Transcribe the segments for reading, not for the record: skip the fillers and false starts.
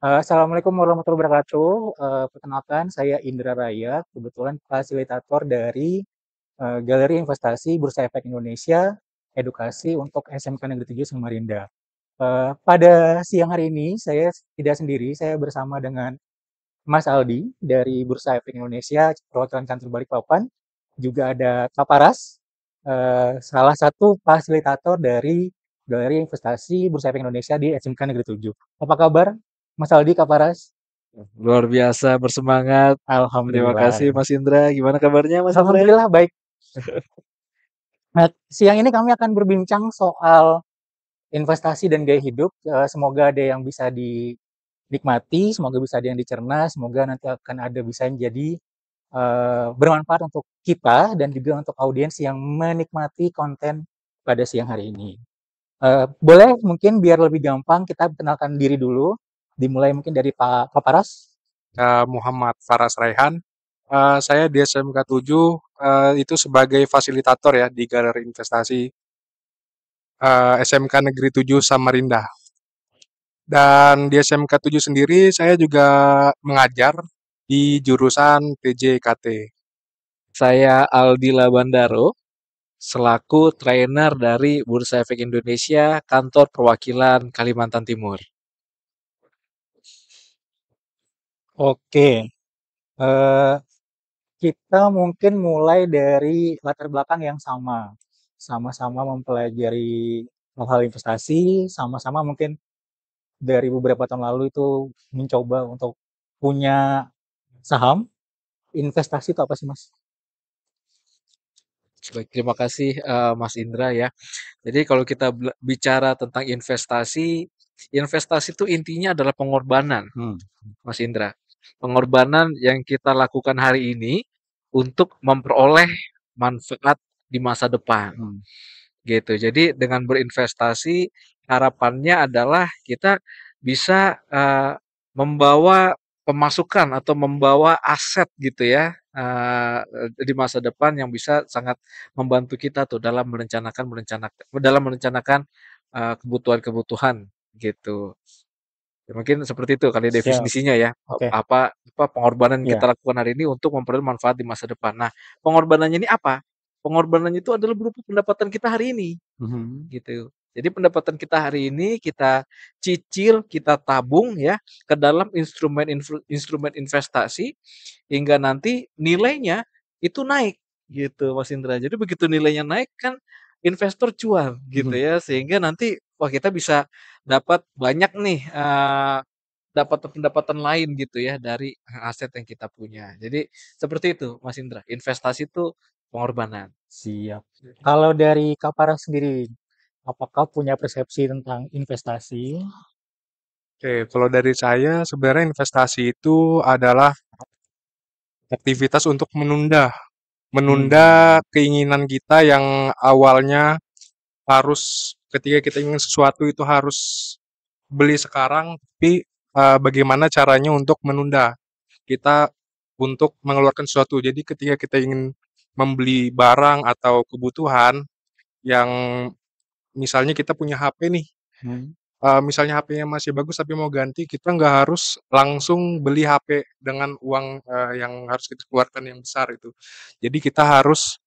Assalamualaikum warahmatullahi wabarakatuh. Perkenalkan, saya Indra Raya, kebetulan fasilitator dari Galeri Investasi Bursa Efek Indonesia, edukasi untuk SMK Negeri 7 Samarinda. Pada siang hari ini, saya tidak sendiri, saya bersama dengan Mas Aldi dari Bursa Efek Indonesia, perwakilan kantor Balikpapan. Juga ada Kak Paras, salah satu fasilitator dari Galeri Investasi Bursa Efek Indonesia di SMK Negeri 7. Apa kabar, Mas Aldi, Kak Paras? Luar biasa bersemangat. Terima Alhamdulillah. kasih Mas Indra. Gimana kabarnya Mas Indra? Alhamdulillah baik. Nah, siang ini kami akan berbincang soal investasi dan gaya hidup. Semoga ada yang bisa dinikmati, semoga bisa ada yang dicerna, semoga nanti akan ada bisa yang jadi bermanfaat untuk kita dan juga untuk audiens yang menikmati konten pada siang hari ini. Boleh mungkin biar lebih gampang kita kenalkan diri dulu. Dimulai mungkin dari Pak Paparas. Muhammad Faras Raihan. Saya di SMK 7 itu sebagai fasilitator ya di Galeri Investasi SMK Negeri 7 Samarinda. Dan di SMK 7 sendiri saya juga mengajar di jurusan PJKT. Saya Aldi Labandaro, selaku trainer dari Bursa Efek Indonesia, kantor perwakilan Kalimantan Timur. Oke, eh, kita mungkin mulai dari latar belakang yang sama. Sama-sama mempelajari hal-hal investasi, sama-sama mungkin dari beberapa tahun lalu itu mencoba untuk punya saham. Investasi itu apa sih, Mas? Baik, terima kasih Mas Indra ya. Jadi kalau kita bicara tentang investasi, investasi itu intinya adalah pengorbanan, Hmm. Mas Indra. Pengorbanan yang kita lakukan hari ini untuk memperoleh manfaat di masa depan. Hmm. Gitu. Jadi dengan berinvestasi harapannya adalah kita bisa membawa pemasukan atau membawa aset gitu ya di masa depan yang bisa sangat membantu kita tuh dalam merencanakan kebutuhan-kebutuhan gitu. Ya, mungkin seperti itu kali Siap. definisinya ya. Oke. Apa pengorbanan yang Ya. kita lakukan hari ini untuk memperoleh manfaat di masa depan. Nah, pengorbanannya ini apa? Pengorbanannya itu adalah berupa pendapatan kita hari ini Mhm. gitu. Jadi pendapatan kita hari ini kita cicil, kita tabung ya ke dalam instrumen investasi hingga nanti nilainya itu naik gitu Mas Indra. Jadi begitu nilainya naik kan investor cuan gitu Mhm. ya sehingga nanti wah kita bisa dapat banyak nih dapat pendapatan lain gitu ya dari aset yang kita punya. Jadi seperti itu Mas Indra. Investasi itu pengorbanan. Siap. Kalau dari Kak Farah sendiri, apakah punya persepsi tentang investasi? Oke, kalau dari saya sebenarnya investasi itu adalah aktivitas untuk menunda Hmm. keinginan kita yang awalnya harus ketika kita ingin sesuatu itu harus beli sekarang, tapi bagaimana caranya untuk menunda kita untuk mengeluarkan sesuatu. Jadi ketika kita ingin membeli barang atau kebutuhan yang misalnya kita punya HP nih, Hmm. misalnya HP-nya masih bagus tapi mau ganti, kita nggak harus langsung beli HP dengan uang yang harus kita keluarkan yang besar itu. Jadi kita harus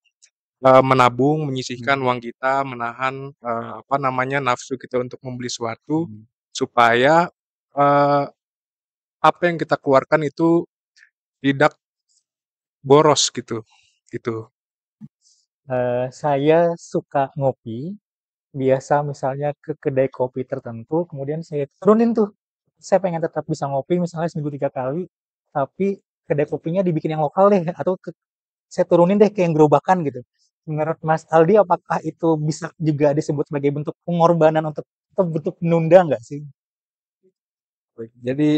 menabung, menyisihkan Hmm. uang kita, menahan apa namanya nafsu kita untuk membeli sesuatu Hmm. supaya eh, apa yang kita keluarkan itu tidak boros gitu. Gitu. Saya suka ngopi, biasa misalnya ke kedai kopi tertentu, kemudian saya turunin tuh. Saya pengen tetap bisa ngopi misalnya seminggu 3 kali, tapi kedai kopinya dibikin yang lokal deh, atau saya turunin deh ke yang gerobakan gitu. Menurut Mas Aldi, apakah itu bisa juga disebut sebagai bentuk pengorbanan untuk atau bentuk menunda nggak sih? Baik, jadi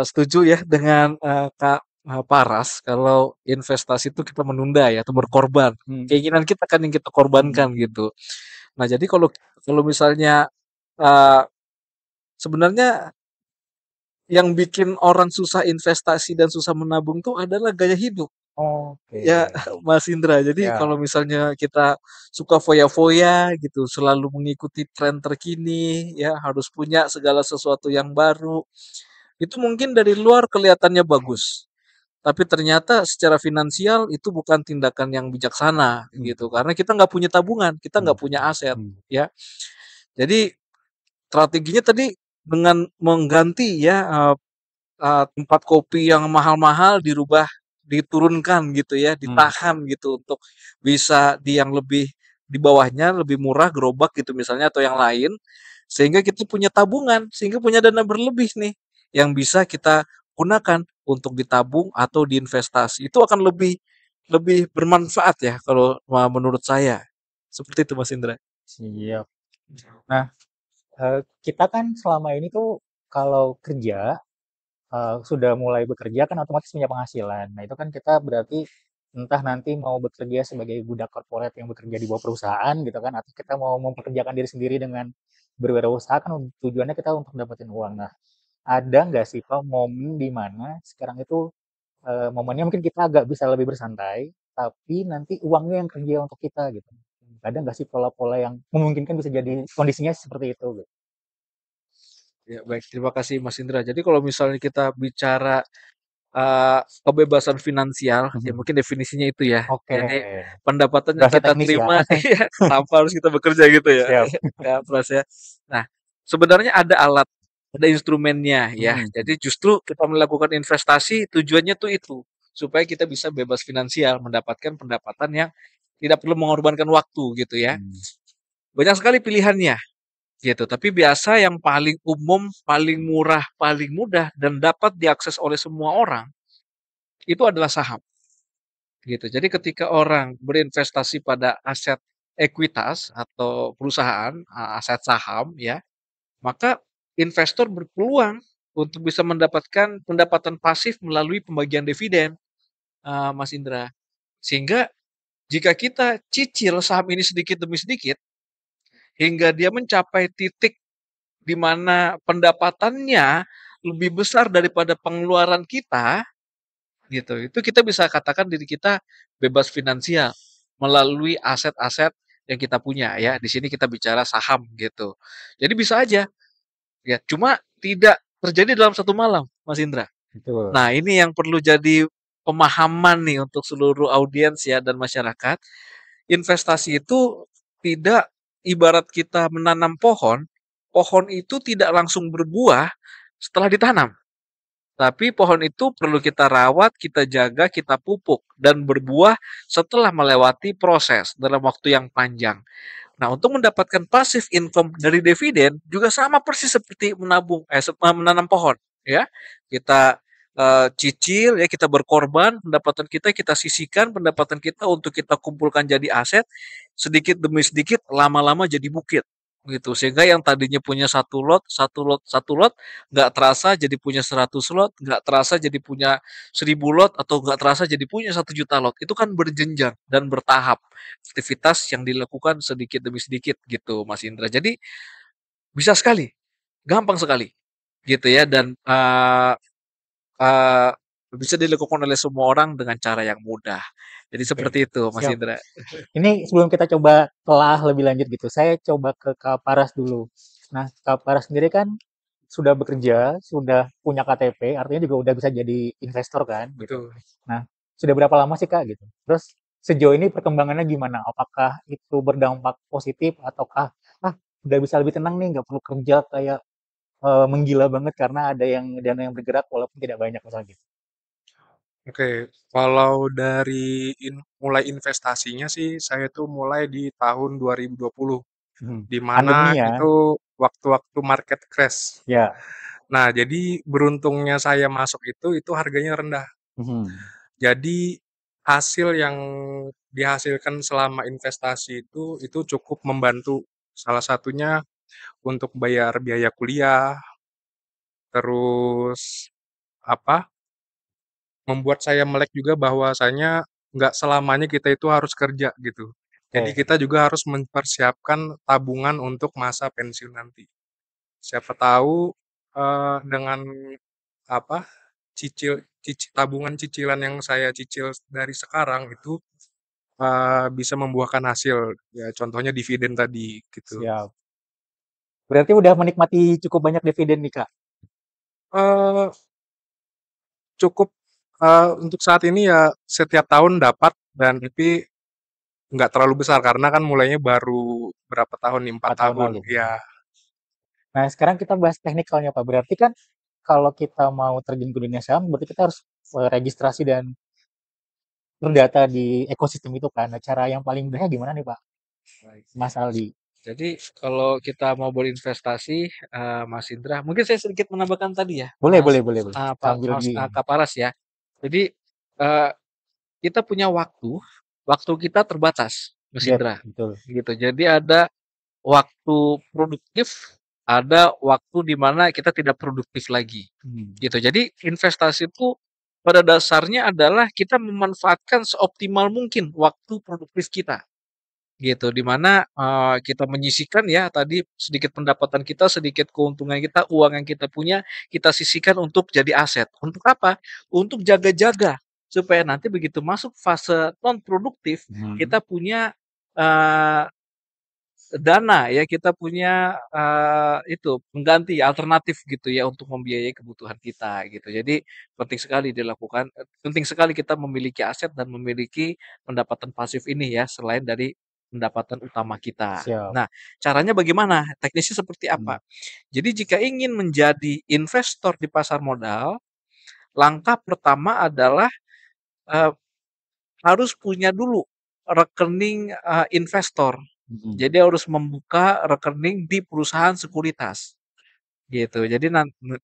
setuju ya dengan Kak Paras kalau investasi itu kita menunda ya atau Hmm. berkorban. Hmm. Keinginan kita kan yang kita Hmm. korbankan Hmm. gitu. Nah, jadi kalau kalau misalnya eh, sebenarnya yang bikin orang susah investasi dan susah menabung tuh adalah gaya hidup. Oke. Ya, Mas Indra. Jadi Ya. kalau misalnya kita suka foya-foya gitu, selalu mengikuti tren terkini, ya harus punya segala sesuatu yang baru. Itu mungkin dari luar kelihatannya bagus, tapi ternyata secara finansial itu bukan tindakan yang bijaksana gitu. Karena kita nggak punya tabungan, kita nggak punya aset, ya. Jadi strateginya tadi dengan mengganti ya tempat kopi yang mahal-mahal diturunkan gitu ya, ditahan gitu untuk bisa di yang lebih di bawahnya lebih murah gerobak gitu misalnya atau yang lain sehingga kita punya tabungan, sehingga punya dana berlebih nih yang bisa kita gunakan untuk ditabung atau diinvestasi. Itu akan lebih lebih bermanfaat ya kalau menurut saya. Seperti itu Mas Indra. Siap. Nah, kita kan selama ini tuh kalau kerja, sudah mulai bekerja kan otomatis punya penghasilan. Nah, itu kan kita berarti entah nanti mau bekerja sebagai budak korporat yang bekerja di bawah perusahaan gitu kan, atau kita mau mempekerjakan diri sendiri dengan berwirausaha kan tujuannya kita untuk dapetin uang. Nah, ada nggak sih Pak momen di mana sekarang itu momennya mungkin kita agak bisa lebih bersantai, tapi nanti uangnya yang kerja untuk kita gitu. Ada nggak sih pola-pola yang memungkinkan bisa jadi kondisinya seperti itu gitu? Ya, baik. Terima kasih Mas Indra. Jadi kalau misalnya kita bicara kebebasan finansial, ya Mhm. mungkin definisinya itu ya. Oke, Jadi pendapatan yang berasa kita teknis ya. terima iya, tanpa harus kita bekerja gitu ya. Siap. Ya, Pras ya. Nah, sebenarnya ada alat, ada instrumennya ya. Mhm. Jadi justru kita melakukan investasi tujuannya tuh itu, supaya kita bisa bebas finansial, mendapatkan pendapatan yang tidak perlu mengorbankan waktu gitu ya. Hmm. Banyak sekali pilihannya gitu. Tapi biasa yang paling umum, paling murah, paling mudah dan dapat diakses oleh semua orang itu adalah saham gitu. Jadi ketika orang berinvestasi pada aset ekuitas atau perusahaan, aset saham ya, maka investor berpeluang untuk bisa mendapatkan pendapatan pasif melalui pembagian dividen, Mas Indra. Sehingga jika kita cicil saham ini sedikit demi sedikit hingga dia mencapai titik di mana pendapatannya lebih besar daripada pengeluaran kita, gitu. Itu kita bisa katakan diri kita bebas finansial melalui aset-aset yang kita punya ya. Di sini kita bicara saham gitu. Jadi bisa aja ya, cuma tidak terjadi dalam satu malam, Mas Indra. Betul. Nah, ini yang perlu jadi pemahaman nih untuk seluruh audiens ya dan masyarakat. Investasi itu tidak ibarat kita menanam pohon, pohon itu tidak langsung berbuah setelah ditanam. Tapi pohon itu perlu kita rawat, kita jaga, kita pupuk, dan berbuah setelah melewati proses dalam waktu yang panjang. Nah, untuk mendapatkan passive income dari dividen juga sama persis seperti menanam pohon, ya. Kita cicil ya, kita berkorban, pendapatan kita sisihkan pendapatan kita untuk kita kumpulkan jadi aset, sedikit demi sedikit lama-lama jadi bukit gitu. Sehingga yang tadinya punya satu lot nggak terasa jadi punya 100 lot, nggak terasa jadi punya 1.000 lot atau nggak terasa jadi punya 1 juta lot. Itu kan berjenjang dan bertahap aktivitas yang dilakukan sedikit demi sedikit gitu Mas Indra. Jadi bisa sekali, gampang sekali gitu ya dan uh, bisa dilakukan oleh semua orang dengan cara yang mudah. Jadi Oke, seperti itu Mas siap. Indra. Ini sebelum kita coba telah lebih lanjut gitu, saya coba ke Kak Paras dulu. Nah, Kak Paras sendiri kan sudah bekerja, sudah punya KTP, artinya juga udah bisa jadi investor kan gitu. Betul. Nah, sudah berapa lama sih Kak gitu? Terus sejauh ini perkembangannya gimana? Apakah itu berdampak positif ataukah ah udah bisa lebih tenang nih, nggak perlu kerja kayak menggila banget karena ada yang dana yang bergerak walaupun tidak banyak misalnya gitu. Oke, kalau dari mulai investasinya sih saya tuh mulai di tahun 2020, di Pandemi mana ya, itu waktu-waktu market crash. ya. Nah, jadi beruntungnya saya masuk itu harganya rendah. Mhm. Jadi hasil yang dihasilkan selama investasi itu cukup membantu. Salah satunya untuk bayar biaya kuliah, terus apa, membuat saya melek juga bahwasanya nggak selamanya kita itu harus kerja gitu. Jadi Oke, kita juga harus mempersiapkan tabungan untuk masa pensiun nanti. Siapa tahu, dengan apa, tabungan cicilan yang saya cicil dari sekarang itu, bisa membuahkan hasil, ya contohnya dividen tadi gitu. siap. Berarti udah menikmati cukup banyak dividen nih, Kak? Eee, cukup, untuk saat ini ya setiap tahun dapat dan tapi nggak terlalu besar karena kan mulainya baru berapa tahun nih, 4 4 tahun tahun. lalu. Iya, Nah, sekarang kita bahas teknikalnya, Pak. Berarti kan kalau kita mau terjun ke dunia saham, berarti kita harus registrasi dan terdata di ekosistem itu kan. Nah, cara yang paling mudahnya gimana nih, Pak? Baik. Mas Aldi. Jadi kalau kita mau berinvestasi, Mas Indra, mungkin saya sedikit menambahkan tadi ya, Boleh, boleh, boleh, boleh. Pak Sambil Mas di Kaparas ya. Jadi eh, kita punya waktu kita terbatas, Mas get, Indra, betul. gitu. Jadi ada waktu produktif, ada waktu di mana kita tidak produktif lagi, Hmm. gitu. Jadi investasi itu pada dasarnya adalah kita memanfaatkan seoptimal mungkin waktu produktif kita, gitu. Di mana kita menyisihkan ya tadi sedikit pendapatan kita, sedikit keuntungan kita, uang yang kita punya, kita sisihkan untuk jadi aset. Untuk apa? Untuk jaga-jaga supaya nanti begitu masuk fase non produktif, Hmm. kita punya eh, dana ya, kita punya itu pengganti alternatif gitu ya untuk membiayai kebutuhan kita gitu. Jadi penting sekali dilakukan, penting sekali kita memiliki aset dan memiliki pendapatan pasif ini ya selain dari pendapatan utama kita. Siap. Nah, caranya bagaimana? Teknisnya seperti Hmm. apa? Jadi jika ingin menjadi investor di pasar modal, langkah pertama adalah eh, harus punya dulu rekening investor. Hmm. Jadi harus membuka rekening di perusahaan sekuritas gitu. Jadi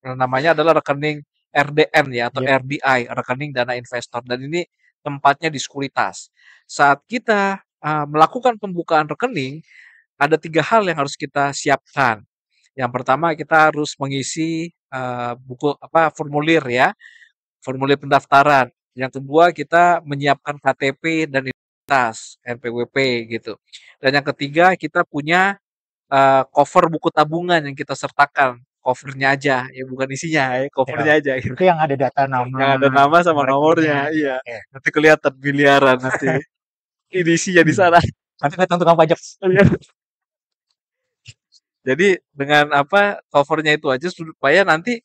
namanya adalah rekening RDN ya atau Yep. RDI, rekening dana investor dan ini tempatnya di sekuritas. Saat kita melakukan pembukaan rekening, ada 3 hal yang harus kita siapkan. Yang pertama kita harus mengisi buku apa formulir ya, formulir pendaftaran. Yang kedua kita menyiapkan KTP dan identitas NPWP gitu. Dan yang ketiga kita punya cover buku tabungan yang kita sertakan, covernya aja, ya bukan isinya ya, Siap. covernya aja gitu. Itu yang ada data nama, Yang ada nama nama sama rekeningnya. nomornya, iya. Oke. Nanti kelihatan miliaran nanti. Ini isinya di Hmm. sana. Nanti datang tukang pajak. Jadi dengan apa covernya itu aja supaya nanti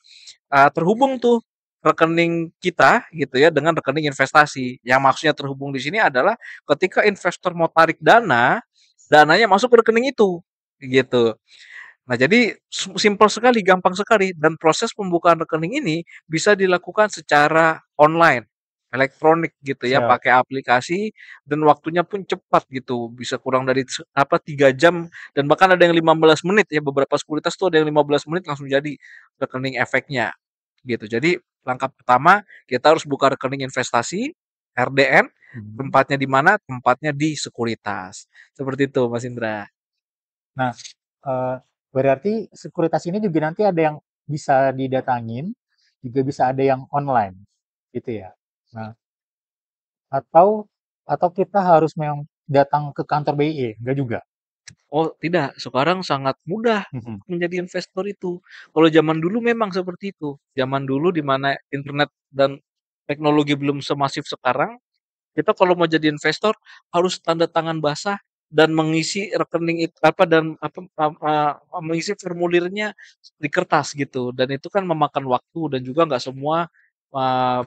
terhubung tuh rekening kita gitu ya dengan rekening investasi. Yang maksudnya terhubung di sini adalah ketika investor mau tarik dana, dananya masuk ke rekening itu gitu. Nah, jadi simpel sekali, gampang sekali dan proses pembukaan rekening ini bisa dilakukan secara online, elektronik gitu ya, Siap. pakai aplikasi dan waktunya pun cepat gitu. Bisa kurang dari 3 jam dan bahkan ada yang 15 menit ya, beberapa sekuritas tuh ada yang 15 menit langsung jadi rekening efeknya gitu. Jadi langkah pertama kita harus buka rekening investasi RDN, Hmm. tempatnya di mana? Tempatnya di sekuritas. Seperti itu, Mas Indra. Nah, eh, berarti sekuritas ini juga nanti ada yang bisa didatangin, juga bisa ada yang online, gitu ya. Nah, atau kita harus memang datang ke kantor BI, enggak juga. Oh, tidak. Sekarang sangat mudah Mhm. menjadi investor itu. Kalau zaman dulu memang seperti itu. Zaman dulu di mana internet dan teknologi belum semasif sekarang, kita kalau mau jadi investor harus tanda tangan basah dan mengisi rekening itu apa dan apa mengisi formulirnya di kertas gitu. Dan itu kan memakan waktu dan juga nggak semua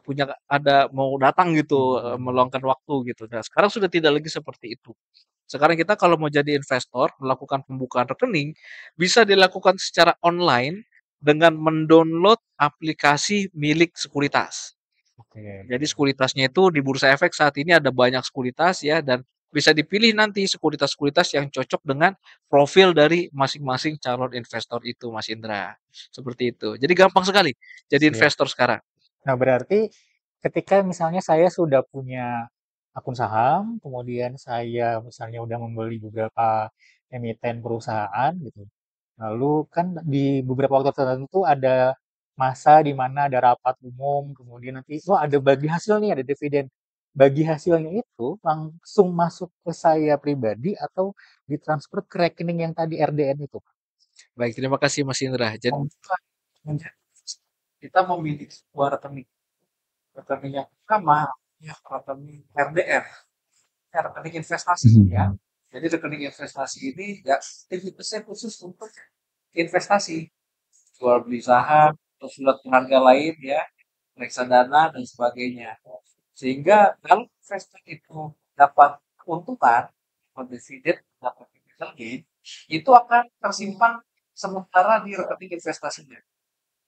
punya ada mau datang gitu Hmm. meluangkan waktu gitu. Nah, sekarang sudah tidak lagi seperti itu. Sekarang kita kalau mau jadi investor, melakukan pembukaan rekening, bisa dilakukan secara online dengan mendownload aplikasi milik sekuritas. Oke. Jadi sekuritasnya itu di Bursa Efek saat ini ada banyak sekuritas ya dan bisa dipilih nanti sekuritas-sekuritas yang cocok dengan profil dari masing-masing calon investor itu, Mas Indra. Seperti itu. Jadi gampang sekali jadi Siap. investor sekarang. Nah, berarti ketika misalnya saya sudah punya akun saham, kemudian saya misalnya udah membeli beberapa emiten perusahaan gitu. Lalu kan di beberapa waktu tertentu ada masa di mana ada rapat umum, kemudian nanti, wah ada bagi hasil nih, ada dividen. Bagi hasilnya itu langsung masuk ke saya pribadi atau ditransfer ke rekening yang tadi RDN itu, Pak? Baik, terima kasih Mas Indra. Jadi kita memiliki sebuah rekening. Rekening yang pertama ya rekening RDR, ya, rekening investasi ya. Mhm. Jadi rekening investasi ini ya aktivitasnya khusus untuk investasi, jual beli saham, atau surat berharga lain ya, reksadana dan sebagainya. Sehingga kalau investor itu dapat keuntungan, dapat dividen, dapat capital gain, itu akan tersimpan sementara di rekening investasinya.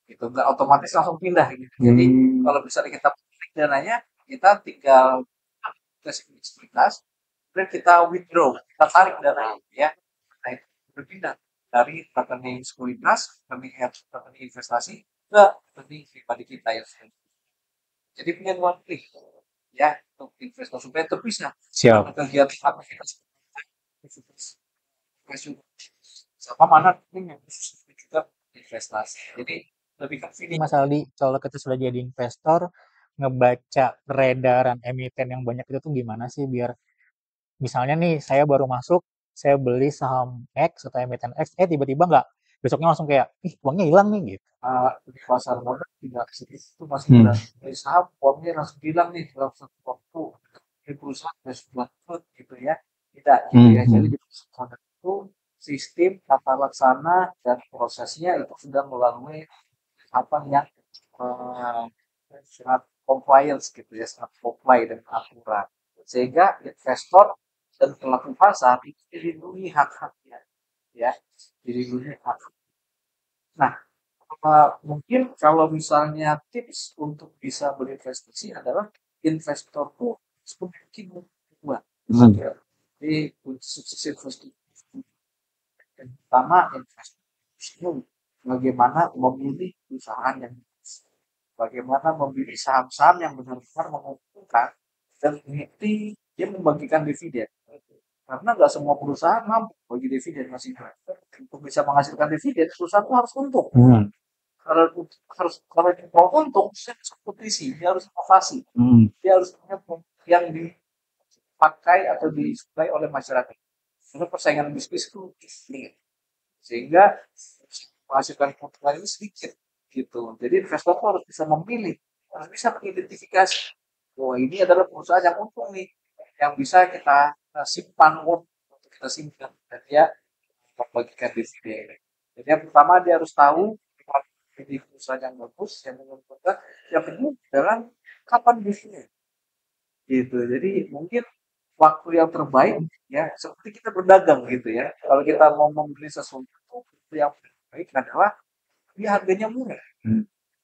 Itu nggak otomatis langsung pindah gitu. Jadi kalau misalnya kita tarik dananya, kita tinggal kasih sekuritas, kemudian kita withdraw, kita tarik dananya ya. Nah itu berpindah dari rekening sekuritas, rekening investasi ke rekening pribadi kita yang sendiri. Jadi punya one click ya untuk investor supaya terpisah Siap. kegiatan aktivitas sama mana yang juga investasi. Jadi lebih ke sini. Mas Aldi, kalau kita sudah jadi investor, ngebaca peredaran emiten yang banyak itu tuh gimana sih biar misalnya nih saya baru masuk, saya beli saham X atau emiten X, tiba-tiba nggak, besoknya langsung kayak, ih uangnya hilang nih gitu. Di pasar modal tidak sedikit itu masih ada dari saham uangnya langsung hilang nih dalam satu waktu di perusahaan sudah sebuah gitu ya tidak gitu ya jadi di perusahaan itu sistem tata laksana dan prosesnya itu sudah melalui apa yang sangat compliance gitu ya sangat comply dan akurat sehingga investor dan pelaku pasar itu dilindungi hak-haknya ya dilindungi hak. Nah mungkin kalau misalnya tips untuk bisa berinvestasi adalah investor tuh semakin kuat. Jadi kunci sukses investasi yang pertama investor bagaimana memilih perusahaan yang bagaimana memilih saham-saham yang benar-benar menguntungkan dan ini dia membagikan dividen. Karena nggak semua perusahaan mampu bagi dividen masih untuk bisa menghasilkan dividen perusahaan itu harus untung. Kalau mau untung dia harus kompetisi dia harus inovasi dia harus punya yang dipakai atau disuplai oleh masyarakat karena persaingan bisnis itu tinggi sehingga menghasilkan keuntungan ini sedikit gitu jadi investor harus bisa memilih harus bisa mengidentifikasi bahwa ini adalah perusahaan yang untung nih yang bisa kita simpan untuk kita simpan dan dia membagikan dividen jadi yang pertama dia harus tahu jadi perusahaan yang bagus, yang menguntungkan. Yang kedua adalah kapan bisnisnya, gitu. Jadi mungkin waktu yang terbaik, ya seperti kita berdagang gitu ya. Kalau kita mau membeli sesuatu, waktu yang terbaik adalah dia harganya murah.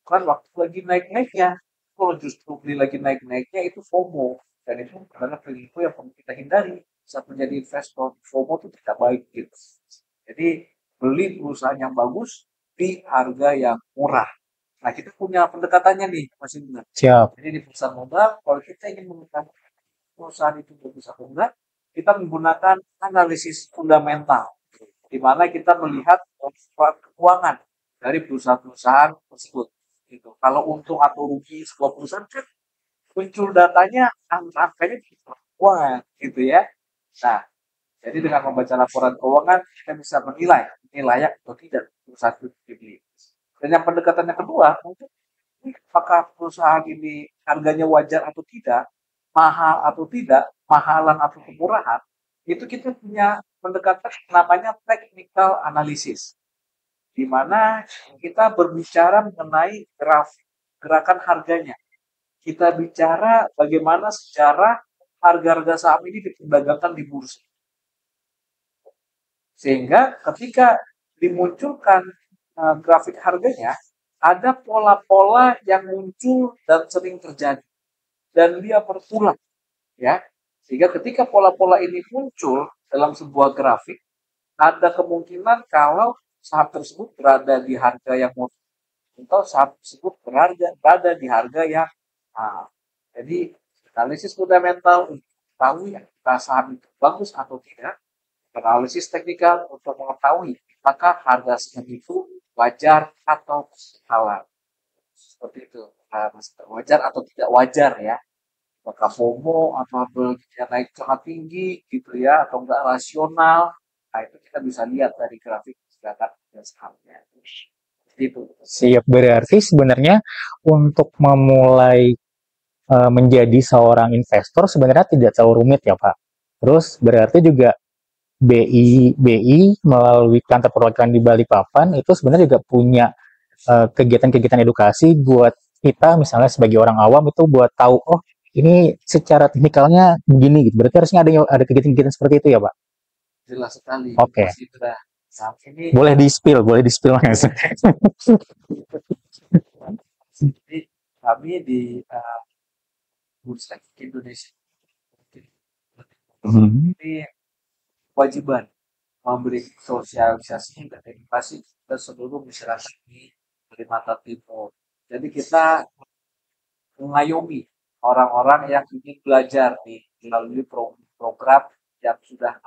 Kan waktu lagi naik-naiknya, kalau justru beli lagi naik-naiknya itu FOMO dan itu adalah perilaku yang perlu kita hindari saat menjadi investor. FOMO itu tidak baik gitu. Jadi beli perusahaan yang bagus di harga yang murah. Nah, kita punya pendekatannya nih, Mas Indra. Siap. Jadi di perusahaan modal, kalau kita ingin mengetahui perusahaan itu bagus atau enggak, kita menggunakan analisis fundamental, di mana kita melihat keuangan dari perusahaan-perusahaan tersebut. Gitu. Kalau untung atau rugi sebuah perusahaan, kan muncul datanya, angka-angkanya keuangan, gitu ya. Nah, jadi dengan membaca laporan keuangan, kita bisa menilai ini layak atau tidak perusahaan itu dibeli. Dan yang pendekatan yang kedua, mungkin apakah perusahaan ini harganya wajar atau tidak, mahal atau tidak, mahalan atau kemurahan, itu kita punya pendekatan namanya technical analysis. Di mana kita berbicara mengenai grafik gerakan harganya. Kita bicara bagaimana secara harga-harga saham ini diperdagangkan di bursa. Sehingga ketika dimunculkan grafik harganya, ada pola-pola yang muncul dan sering terjadi. Dan dia berulang. Ya. Sehingga ketika pola-pola ini muncul dalam sebuah grafik, ada kemungkinan kalau saham tersebut berada di harga yang atau saham tersebut berada di harga yang jadi analisis fundamental untuk tahu apakah saham itu bagus atau tidak. Analisis teknikal untuk mengetahui apakah harga saham itu wajar atau halal. Seperti itu. Wajar atau tidak wajar ya. Apakah FOMO atau harganya naik sangat tinggi gitu ya atau enggak rasional. Nah, itu kita bisa lihat dari grafik gerakan sahamnya. Itu. Siap, berarti sebenarnya untuk memulai menjadi seorang investor sebenarnya tidak terlalu rumit ya Pak. Terus berarti juga BI melalui kantor perwakilan di Balikpapan itu sebenarnya juga punya kegiatan-kegiatan edukasi buat kita misalnya sebagai orang awam itu buat tahu, oh ini secara teknikalnya begini gitu. Berarti harusnya ada kegiatan-kegiatan seperti itu ya, Pak? Jelas sekali, Oke. Mas Indra. Saat ini Boleh di-spill, Mas. jadi kami di Bursa Efek Indonesia Mhm. ini kewajiban memberi sosialisasi dan edukasi ke seluruh masyarakat di Kalimantan Timur. Jadi kita mengayomi orang-orang yang ingin belajar melalui program yang sudah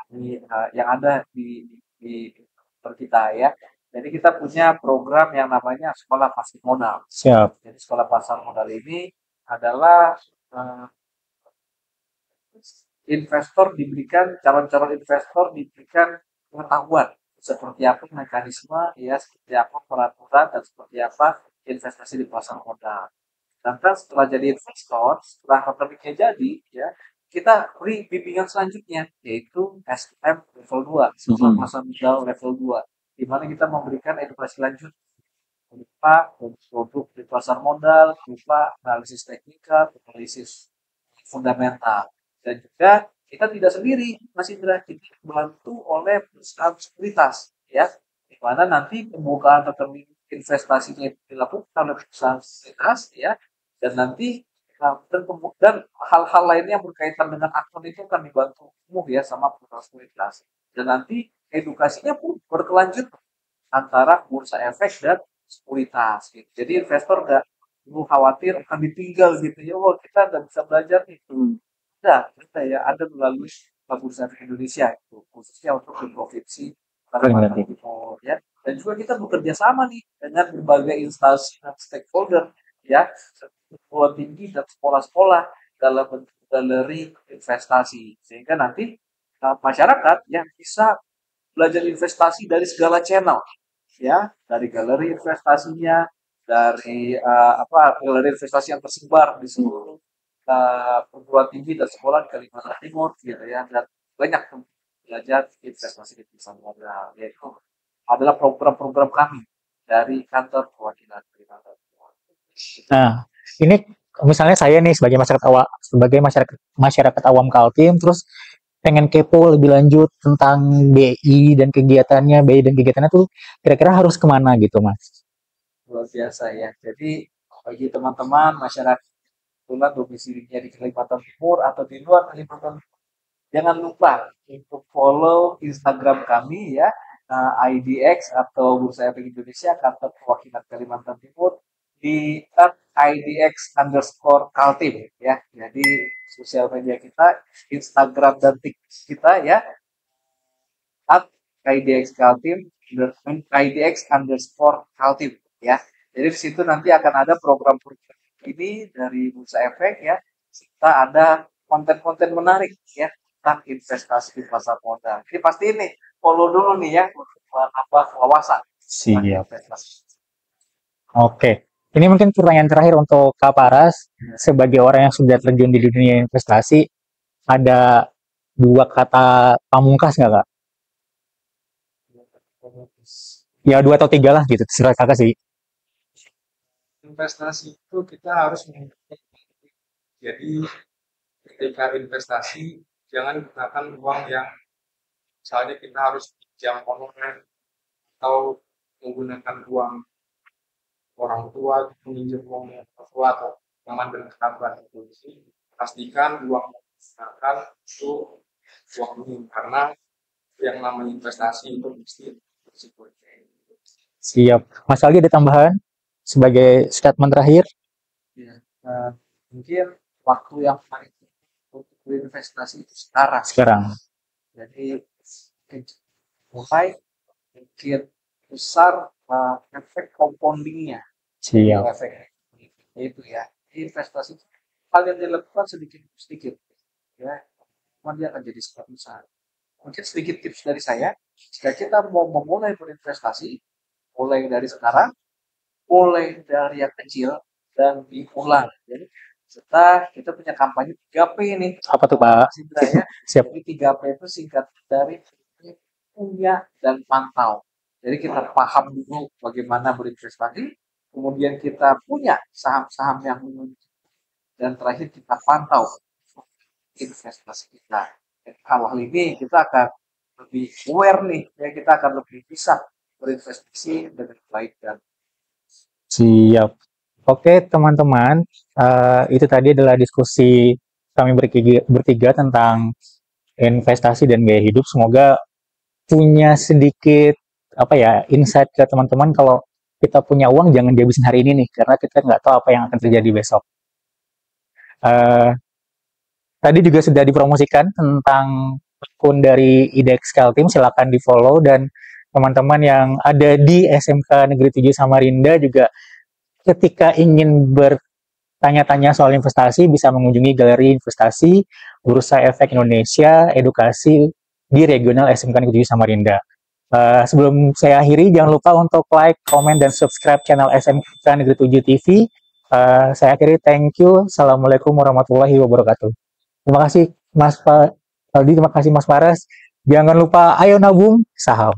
yang ada di per kita ya. Jadi kita punya program yang namanya Sekolah Pasar Modal. Siap. Jadi Sekolah Pasar Modal ini adalah calon-calon investor diberikan pengetahuan seperti apa mekanisme ya, seperti apa peraturan dan seperti apa investasi di pasar modal. Dan kan setelah jadi investor, setelah akademiknya jadi, ya kita beri bimbingan selanjutnya, yaitu SPM level 2, sekolah pasar modal level 2, di mana kita memberikan edukasi lanjut berupa produk di pasar modal, berupa analisis teknikal, analisis fundamental. Dan juga kita tidak sendiri, Mas Indra, kita dibantu oleh perusahaan sekuritas, ya, di mana nanti pembukaan rekening investasinya dilakukan oleh perusahaan sekuritas, ya, dan nanti dan hal-hal lainnya yang berkaitan dengan akun itu akan dibantu ya sama perusahaan sekuritas. Dan nanti edukasinya pun berkelanjut antara bursa efek dan sekuritas. Gitu. Jadi investor nggak perlu khawatir akan ditinggal gitu ya, wah kita nggak bisa belajar nih. Ada ya, ada melalui Bursa Efek Indonesia itu khususnya untuk di provinsi Kalimantan Timur ya. Dan juga kita bekerja sama nih dengan berbagai instansi dan stakeholder ya, sekolah tinggi dan sekolah-sekolah dalam bentuk galeri investasi sehingga nanti masyarakat yang bisa belajar investasi dari segala channel ya, dari galeri investasinya, dari galeri investasi yang tersebar di seluruh perguruan tinggi dan sekolah di Kalimantan Timur gitu ya, dan banyak belajar investasi di pasar modal, yaitu adalah program-program kami dari kantor perwakilan Kalimantan Timur. Nah, ini misalnya saya nih sebagai masyarakat awam Kaltim, terus pengen kepo lebih lanjut tentang BI dan kegiatannya tuh kira-kira harus kemana gitu, Mas? Luar biasa ya. Jadi bagi teman-teman masyarakat kebetulan domisilinya di Kalimantan Timur atau di luar Kalimantan Timur, jangan lupa untuk follow Instagram kami ya, IDX atau Bursa Efek Indonesia kantor perwakilan Kalimantan Timur di @idx_kaltim ya. Jadi sosial media kita, Instagram dan TikTok kita ya, @idx_kaltim idx_kaltim ya. Jadi di situ nanti akan ada program-program ini dari Bursa Efek ya. Kita ada konten-konten menarik ya tentang investasi di pasar modal. Jadi pasti ini follow dulu nih ya untuk menambah wawasan. Siap. Oke. Ini mungkin pertanyaan terakhir untuk Kak Paras. Sebagai orang yang sudah terjun di dunia investasi, ada 2 kata pamungkas nggak, Kak? Ya 2 atau 3 lah gitu, terserah Kakak sih. Investasi itu kita harus mengerti. Jadi ketika investasi jangan gunakan uang yang misalnya kita harus pinjam online atau menggunakan uang orang tua, meminjam uang orang tua atau teman dan kerabat itu. Jadi pastikan uang yang digunakan itu uang ini karena yang namanya investasi itu mesti berisiko. Siap. Mas Aldi ada tambahan sebagai statement terakhir? Ya, mungkin waktu yang paling untuk berinvestasi itu sekarang. Sekarang. Jadi mulai mungkin besar efek compoundingnya. Siap. Efek itu ya. Investasi hal yang dilakukan sedikit sedikit ya, kemudian dia akan jadi sangat besar. Mungkin sedikit tips dari saya, jika kita mau memulai berinvestasi, mulai dari sekarang, mulai dari yang kecil dan diulang. Jadi kita punya kampanye 3P ini. Apa tuh, Pak? Ya. Siap. Jadi 3P itu singkat dari punya dan pantau. Jadi kita paham dulu bagaimana berinvestasi, kemudian kita punya saham-saham yang dan terakhir kita pantau investasi kita. Hal-hal ini kita akan lebih aware nih, ya kita akan lebih bisa berinvestasi dengan baik dan Siap. Oke, teman-teman, itu tadi adalah diskusi kami bertiga tentang investasi dan gaya hidup. Semoga punya sedikit apa ya insight ke teman-teman kalau kita punya uang jangan dihabisin hari ini nih, karena kita nggak tahu apa yang akan terjadi besok. Eh, Tadi juga sudah dipromosikan tentang akun dari IDEX Team, silakan di follow, dan teman-teman yang ada di SMK Negeri 7 Samarinda juga ketika ingin bertanya-tanya soal investasi bisa mengunjungi Galeri Investasi Bursa Efek Indonesia Edukasi di regional SMK Negeri 7 Samarinda. Sebelum saya akhiri, jangan lupa untuk like, komen, dan subscribe channel SMK Negeri 7 TV. Saya akhiri, thank you. Assalamualaikum warahmatullahi wabarakatuh. Terima kasih Mas Aldi, terima kasih Mas Faras. Jangan lupa ayo nabung saham.